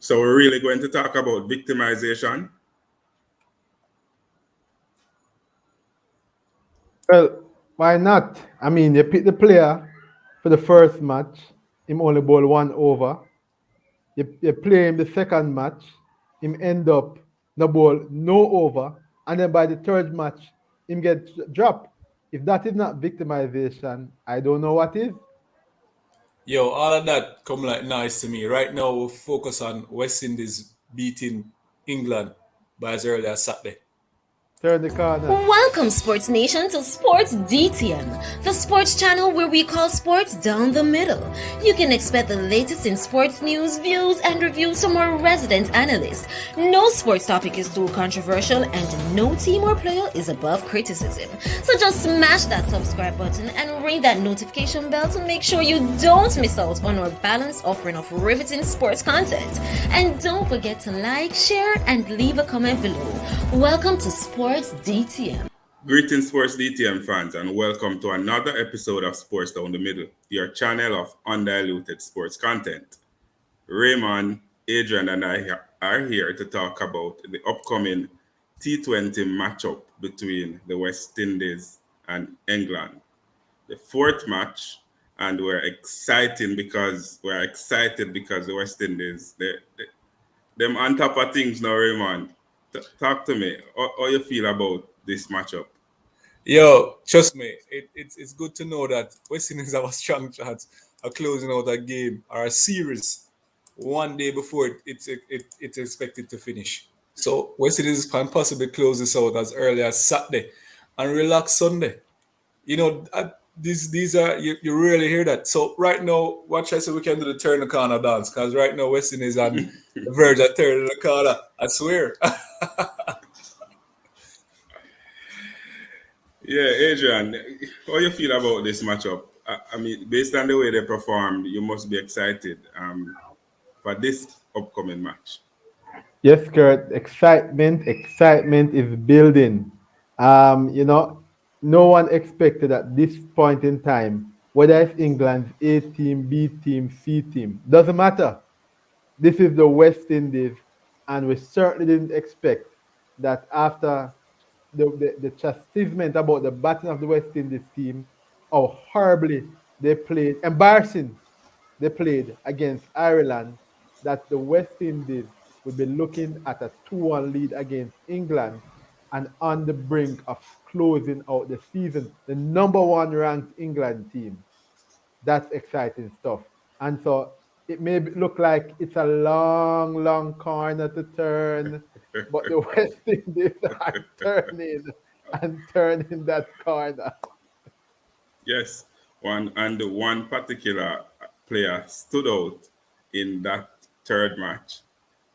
So we're really going to talk about victimization. Well, why not? I mean, you pick the player for the first match, him only bowl one over. You play him the second match, him end up no ball, no over, and then by the third match, him get dropped. If that is not victimization, I don't know what is. Yo, all of that come like nice to me. Right now, we'll focus on West Indies beating England by as early as Saturday. Turn the corner. Welcome, Sports Nation, to Sports DTM, the sports channel where we call sports down the middle. You can expect the latest in sports news, views, and reviews from our resident analysts. No sports topic is too controversial, and no team or player is above criticism. So just smash that subscribe button and ring that notification bell to make sure you don't miss out on our balanced offering of riveting sports content. And don't forget to like, share, and leave a comment below. Welcome to Sports DTM. Greetings, Sports DTM fans, and welcome to another episode of Sports Down the Middle, your channel of undiluted sports content. Raymond, Adrian, and I are here to talk about the upcoming T20 matchup between the West Indies and England. The fourth match, and we're excited because the West Indies, them on top of things now, Raymond. Talk to me. How you feel about this matchup? Yo, trust me, it's good to know that West Indies have a strong chance of closing out a game or a series one day before it's expected to finish. So West Indies can possibly close this out as early as Saturday and relax Sunday. You know, these are you really hear that. So right now, watch us so we can do the turn the corner dance, because right now West Indies on the verge of turning the corner. I swear. Yeah, Adrian, how you feel about this matchup? I mean, based on the way they performed, you must be excited for this upcoming match. Yes, Kurt. Excitement is building. You know, no one expected at this point in time, whether it's England's A team, B team, C team, doesn't matter. This is the West Indies, and we certainly didn't expect that after the chastisement about the batting of the West Indies team, how horribly they played, embarrassing they played against Ireland, that the West Indies will be looking at a 2-1 lead against England and on the brink of closing out the season, the number one ranked England team. That's exciting stuff. And so it may look like it's a long, long corner to turn, but the West Indies are turning and turning that corner. Yes, one particular player stood out in that third match,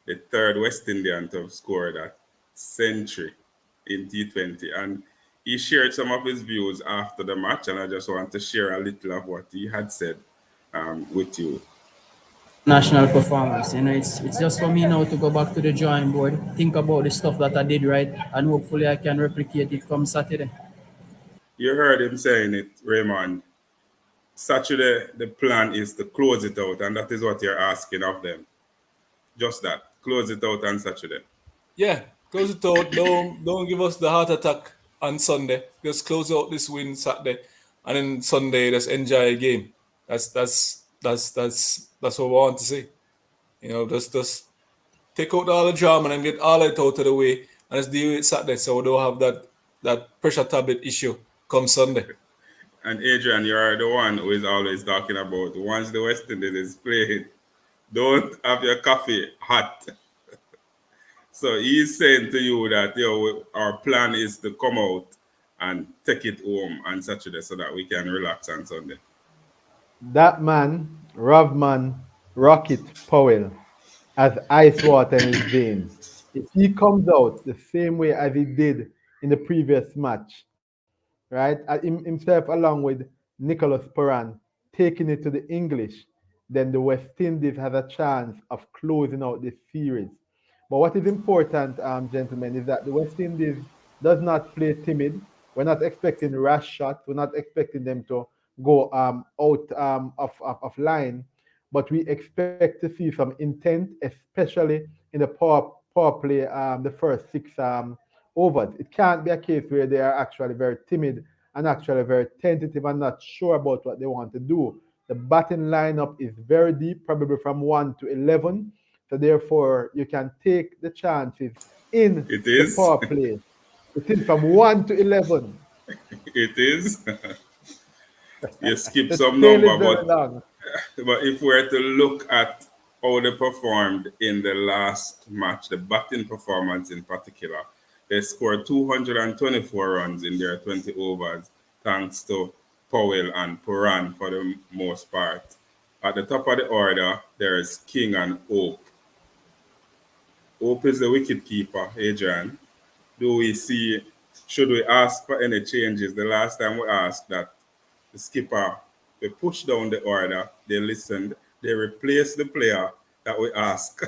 the third West Indian to have scored a century in T20, and he shared some of his views after the match, and I just want to share a little of what he had said with you. National performance. It's just for me now to go back to the drawing board, think about the stuff that I did right, and hopefully I can replicate it come Saturday. You heard him saying it, Raymond. Saturday, the plan is to close it out, and that is what you're asking of them. Just that, close it out on Saturday. Yeah, close it out. Don't give us the heart attack on Sunday. Just close out this win Saturday, and then Sunday just enjoy a game. That's what we want to see. You know, just take out all the drama and get all it out of the way, and just deal with Saturday, so we don't have that pressure tablet issue come Sunday. And Adrian, you're the one who is always talking about once the West Indies is played, don't have your coffee hot. So he's saying to you that our plan is to come out and take it home on Saturday so that we can relax on Sunday. That man, Rovman Rocket Powell, has ice water in his veins. If he comes out the same way as he did in the previous match, right, himself along with Nicholas Puran taking it to the English, then the West Indies has a chance of closing out this series. But what is important, gentlemen, is that the West Indies does not play timid. We're not expecting rash shots. We're not expecting them to go out of line. but we expect to see some intent, especially in the power play, the first six overs. It can't be a case where they are actually very timid and actually very tentative and not sure about what they want to do. The batting lineup is very deep, probably from 1 to 11. So therefore, you can take the chances in It the is. power play. It is from 1 to 11. It is. You skip The some tail is number, very but long. if we were to look at how they performed in the last match, the batting performance in particular, they scored 224 runs in their 20 overs, thanks to Powell and Puran for the most part. At the top of the order, there is King and Hope. Hope is the wicket keeper, Adrian. Do we see, should we ask for any changes? The last time we asked that, the skipper, they pushed down the order, they listened, they replaced the player that we asked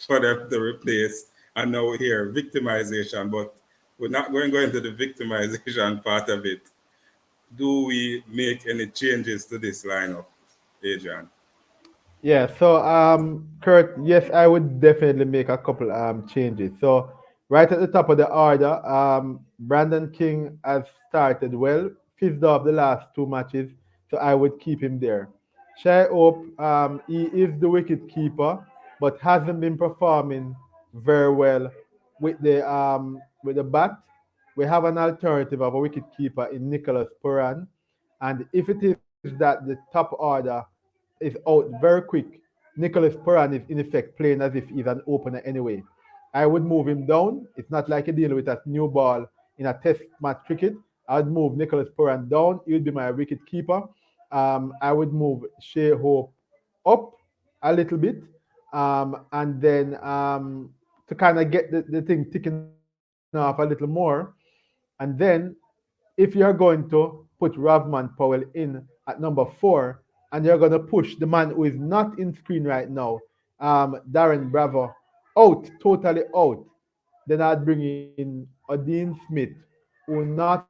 for them to replace, and now we hear victimization, but we're not going to go into the victimization part of it. Do we make any changes to this lineup, Adrian? Yeah, so Kurt, yes, I would definitely make a couple changes. So right at the top of the order, Brandon King has started well, fizzed off the last two matches, so I would keep him there. Shai Hope, he is the wicket keeper, but hasn't been performing very well with the bat. We have an alternative of a wicket keeper in Nicholas Puran, and if it is that the top order is out very quick, Nicholas Puran is in effect playing as if he's an opener anyway. I would move him down. It's not like a deal with a new ball in a test match cricket. I'd move Nicholas Puran down. He would be my wicket keeper. I would move Shea Hope up a little bit. And then to kind of get the thing ticking off a little more. And then if you're going to put Ravman Powell in at number 4 and you're going to push the man who is not in screen right now, Darren Bravo, out, totally out, then I'd bring in Odin Smith, who not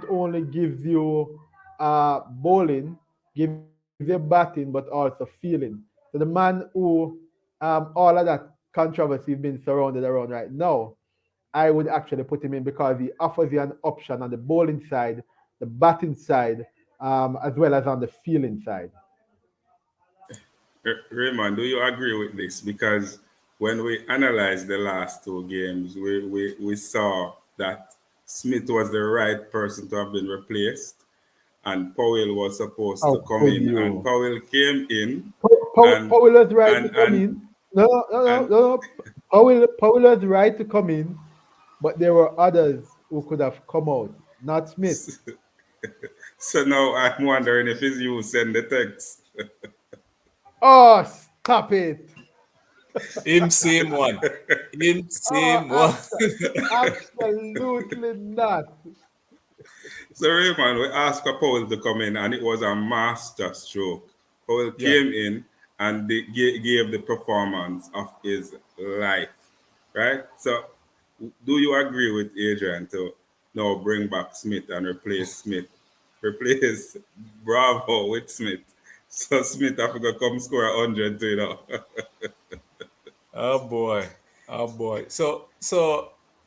only gives you bowling, gives you batting, but also feeling. So the man who all of that controversy been surrounded around right now, I would actually put him in because he offers you an option on the bowling side, the batting side, as well as on the feeling side. Raymond, do you agree with this? Because when we analyzed the last two games, we saw that Smith was the right person to have been replaced, and Powell was supposed to How come could in, and you? Powell came in, and Powell was right to come and in. No, no, no, and no. Powell was right to come in, but there were others who could have come out, not Smith. so now I'm wondering if it's you send the text. Oh, stop it. Him same one. Him Oh, same one. absolutely not. So Raymond, we asked for Powell to come in, and it was a master stroke. Powell Yeah. came in and gave the performance of his life, right? So, do you agree with Adrian to now bring back Smith and replace Bravo with Smith? So Smith have to come score 100 too. Oh boy. Oh boy. So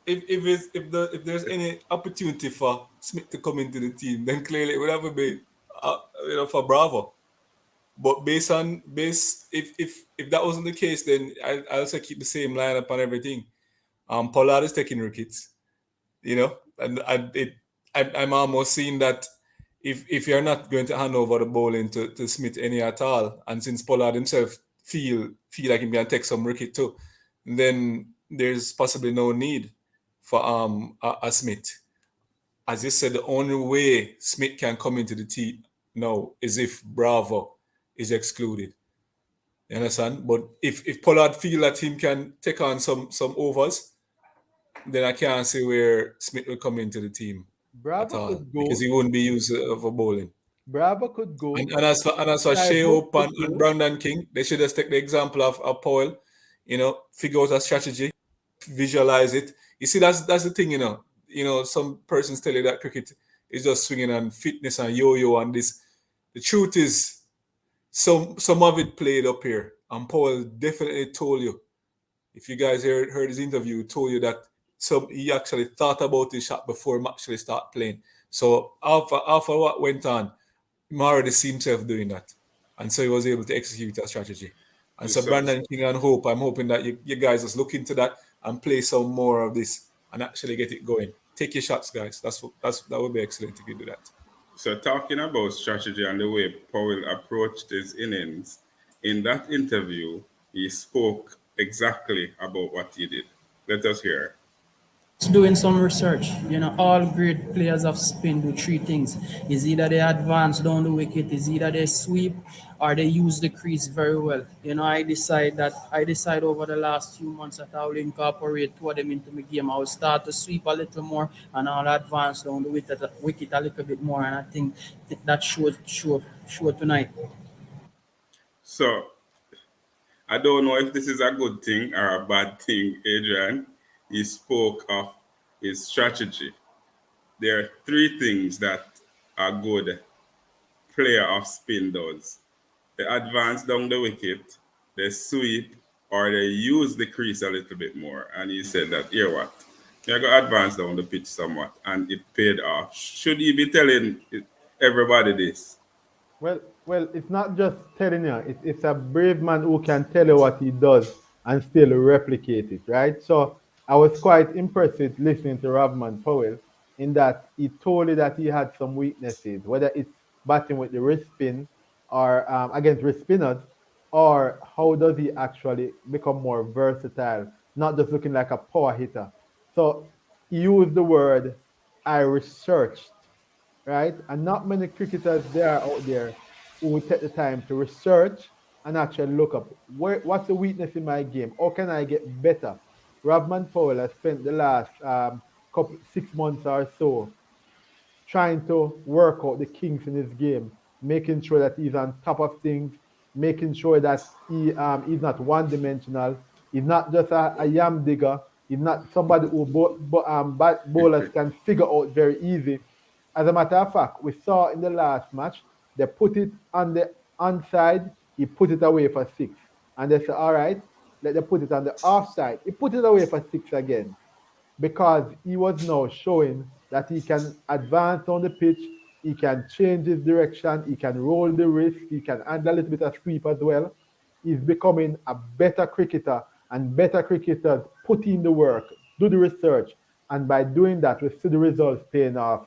if there's any opportunity for Smith to come into the team, then clearly it would have been for Bravo. But if that wasn't the case, then I also keep the same lineup and everything. Pollard is taking wickets, and I'm almost seeing that if you're not going to hand over the bowling to Smith any at all, and since Pollard himself feel like he can take some wicket too, then there's possibly no need for a Smith. As you said, the only way Smith can come into the team now is if Bravo is excluded. You understand? But if Pollard feel that him can take on some overs, then I can't see where Smith will come into the team at Bravo all could because go. he won't be used for bowling. Bravo could And, go. and as for and as for Shai Shea Hope Hope could and go. Brandon King, they should just take the example of Powell. Figure out a strategy, visualize it. You see, that's the thing. Some persons tell you that cricket is just swinging on fitness and yo-yo and this. The truth is, some of it played up here, and Paul definitely told you. If you guys heard his interview, he told you that he actually thought about his shot before he actually start playing. So after what went on, he already see himself doing that, and so he was able to execute that strategy. And so So, Brandon King and Hope, I'm hoping that you guys just look into that and play some more of this and actually get it going. Take your shots, guys. That would be excellent if you do that. so talking about strategy and the way Powell approached his innings, in that interview, he spoke exactly about what he did. Let us hear. Doing some research. All great players of spin do three things. Is either they advance down the wicket, is either they sweep, or they use the crease very well. I decide over the last few months that I will incorporate two of them into my game. I will start to sweep a little more and I'll advance down the wicket a little bit more. And I think that show tonight. So, I don't know if this is a good thing or a bad thing, Adrian. He spoke of his strategy. There are three things that a good player of spin does: they advance down the wicket, they sweep, or they use the crease a little bit more. And he said that, here what? You're going to advance down the pitch somewhat, and it paid off. Should he be telling everybody this? Well, it's not just telling you. It's a brave man who can tell you what he does and still replicate it, right? So I was quite impressed with listening to Ravman Powell in that he told you that he had some weaknesses, whether it's batting with the wrist spin or against wrist spinners, or how does he actually become more versatile, not just looking like a power hitter. So he used the word, I researched, right? And not many cricketers there are out there who will take the time to research and actually look up what's the weakness in my game? How can I get better? Robman Powell has spent the last couple 6 months or so trying to work out the kinks in his game, making sure that he's on top of things, making sure that he's not one dimensional. He's not just a yam digger. He's not somebody who bowlers can figure out very easy. As a matter of fact, we saw in the last match, they put it on the onside, he put it away for six. And they said, all right, let them put it on the offside. He put it away for six again because he was now showing that he can advance on the pitch, he can change his direction, he can roll the wrist, he can handle a little bit of sweep as well. He's becoming a better cricketer, and better cricketers put in the work, do the research, and by doing that, we see the results paying off.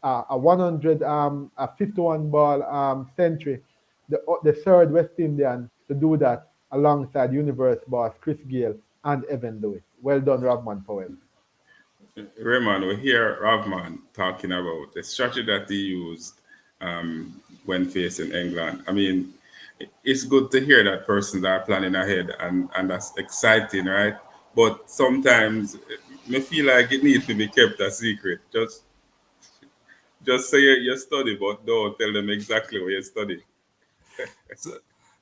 A 100, a 51 ball century, the third West Indian to do that alongside Universe boss Chris Gale and Evan Lewis. Well done, Robman Powell. Raymond, we hear Ravman talking about the strategy that he used when facing England. I mean, it's good to hear that persons are planning ahead, and that's exciting, right? But sometimes me feel like it needs to be kept a secret. Just say you study, but don't tell them exactly what you study.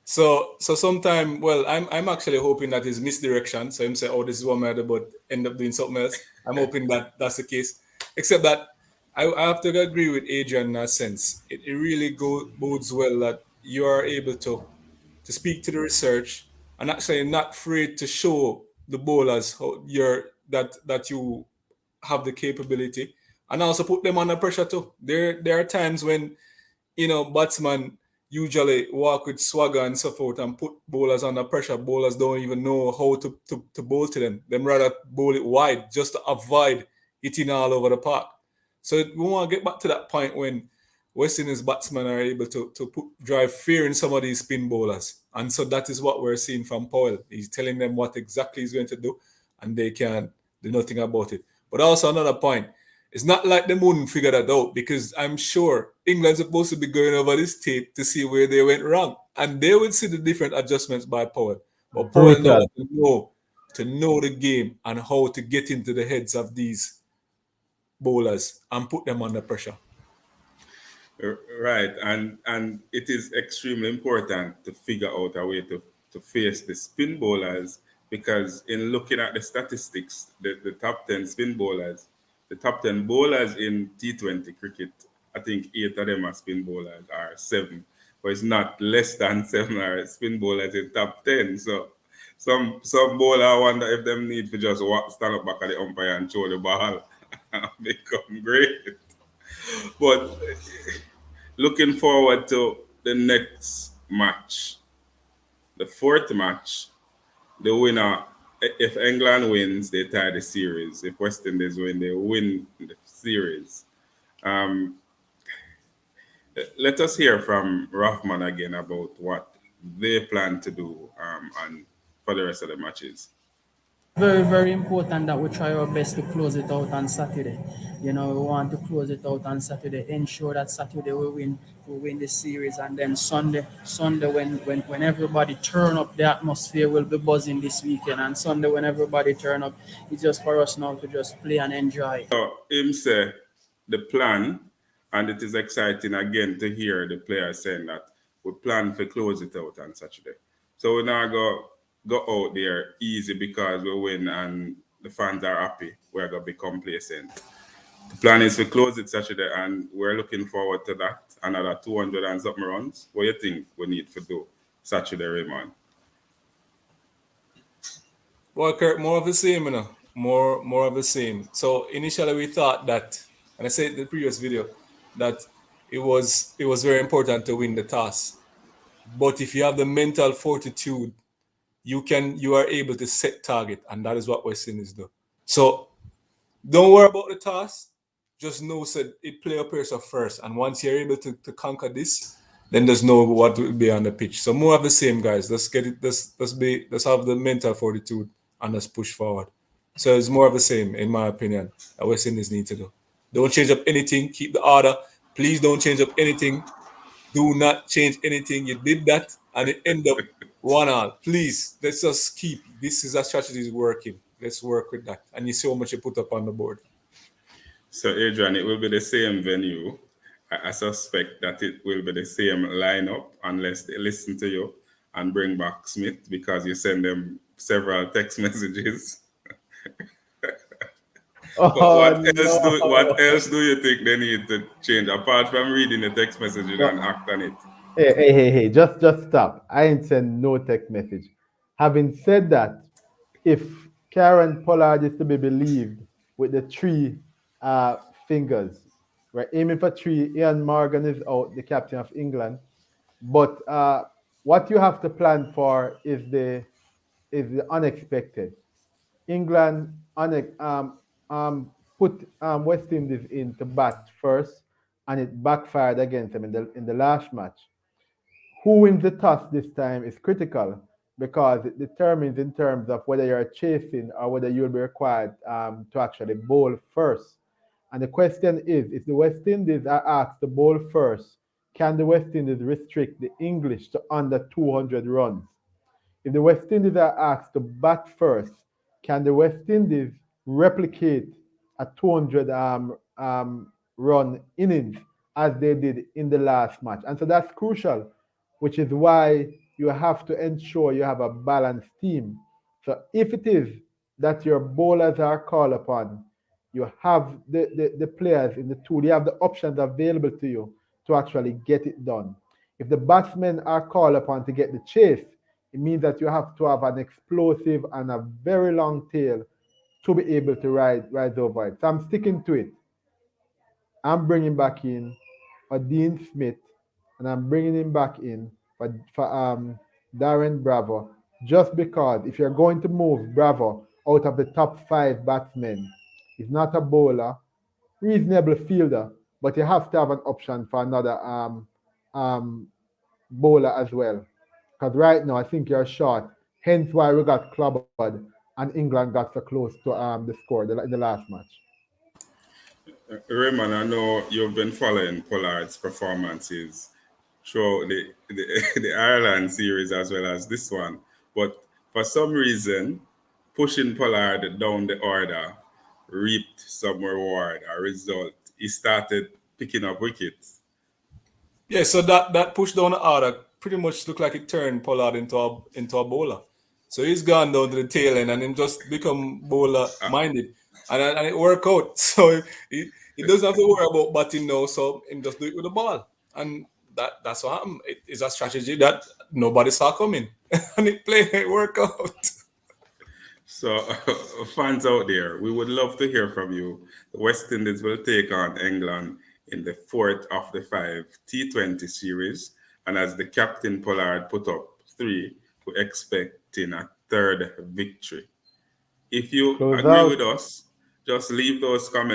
So, so sometime, well, I'm actually hoping that is misdirection. So him say, oh, this is what I'm but end up doing something else. I'm hoping that that's the case. Except that I have to agree with Adrian in a sense. It really bodes well that you are able to speak to the research and actually not afraid to show the bowlers how that you have the capability and also put them under pressure too. There are times when batsmen usually walk with swagger and so forth and put bowlers under pressure. Bowlers don't even know how to bowl to them. Them rather bowl it wide just to avoid hitting all over the park. So we want to get back to that point when West Indies batsmen are able to drive fear in some of these spin bowlers. And so that is what we're seeing from Powell. He's telling them what exactly he's going to do, and they can do nothing about it. But also another point, it's not like they wouldn't figure that out because I'm sure England's supposed to be going over this tape to see where they went wrong. And they would see the different adjustments by Powell. But Powell now Brutal. to know the game and how to get into the heads of these bowlers and put them under pressure. Right, and it is extremely important to figure out a way to face the spin bowlers, because in looking at the statistics, the top 10 spin bowlers, the top 10 bowlers in T20 cricket, I think 8 of them are spin bowlers, or 7. but it's not less than 7 or spin bowlers in top 10. So some bowler, I wonder if them need to just stand up back at the umpire and throw the ball and become great. But looking forward to the next match, the fourth match. The winner, if England wins, they tie the series. If West Indies win, they win the series. Um, let us hear from Rahman again about what they plan to do and for the rest of the matches. Very, very important that we try our best to close it out on Saturday. We want to close it out on Saturday, ensure that Saturday we win the series, and then Sunday when everybody turn up, the atmosphere will be buzzing this weekend. And Sunday when everybody turn up, it's just for us now to just play and enjoy. So him say the plan, and it is exciting again to hear the players saying that we plan to close it out on Saturday. So we now go out there easy because we win and the fans are happy. We're gonna be complacent. The plan is to close it Saturday, and we're looking forward to that. Another 200 and something runs. What do you think we need to do Saturday, Raymond? Well, Kurt, more of the same, more of the same. So initially we thought that, and I said in the previous video, that it was very important to win the toss. But if you have the mental fortitude, you are able to set target, and that is what West Indies do. So don't worry about the toss. Just know that it play up yourself first, and once you're able to conquer this, then there's know what will be on the pitch. So more of the same, guys. Let's get it. Let's have the mental fortitude and let's push forward. So it's more of the same, in my opinion, that West Indies need to do. Don't change up anything. Keep the order. Please don't change up anything. Do not change anything. You did that, and it end up 1-1. Please, let's just keep. This is a strategy is working. Let's work with that. And you see how much you put up on the board. So, Adrian, it will be the same venue. I suspect that it will be the same lineup unless they listen to you and bring back Smith because you send them several text messages. But what else do you think they need to change apart from reading the text messages and act on it? Hey, just stop. I ain't send no text message. Having said that, if Karen Pollard is to be believed with the three fingers, right? Aiming for three, Ian Morgan is out, the captain of England. But what you have to plan for is the unexpected. England put West Indies in to bat first, and it backfired against them in the last match. Who wins the toss this time is critical because it determines in terms of whether you're chasing or whether you'll be required to actually bowl first. And the question is, if the West Indies are asked to bowl first, can the West Indies restrict the English to under 200 runs? If the West Indies are asked to bat first, can the West Indies replicate a 200 run innings as they did in the last match? And so that's crucial, which is why you have to ensure you have a balanced team. So if it is that your bowlers are called upon, you have the players in the tool, you have the options available to you to actually get it done. If the batsmen are called upon to get the chase, it means that you have to have an explosive and a very long tail to be able to rise over it. So I'm sticking to it. I'm bringing back in Dean Smith, and I'm bringing him back in for Darren Bravo, just because if you're going to move Bravo out of the top five batsmen, he's not a bowler, reasonable fielder, but you have to have an option for another bowler as well. Because right now I think you're short. Hence why we got clobbered and England got so close to the score in the last match. Raymond, I know you've been following Pollard's performances throughout the Ireland series as well as this one. But for some reason, pushing Pollard down the order reaped some reward, a result. He started picking up wickets. Yeah, so that push down the order pretty much looked like it turned Pollard into a bowler. So he's gone down to the tail end and then just become bowler minded. And it worked out. So he doesn't have to worry about batting now, so he just do it with the ball. And that's what happened. It is a strategy that nobody saw coming, and it worked out. So, fans out there, we would love to hear from you. The West Indies will take on England in the fourth of the five T20 series. And as the captain Pollard put up three, we're expecting a third victory. If you Close agree with out. us, just leave those comments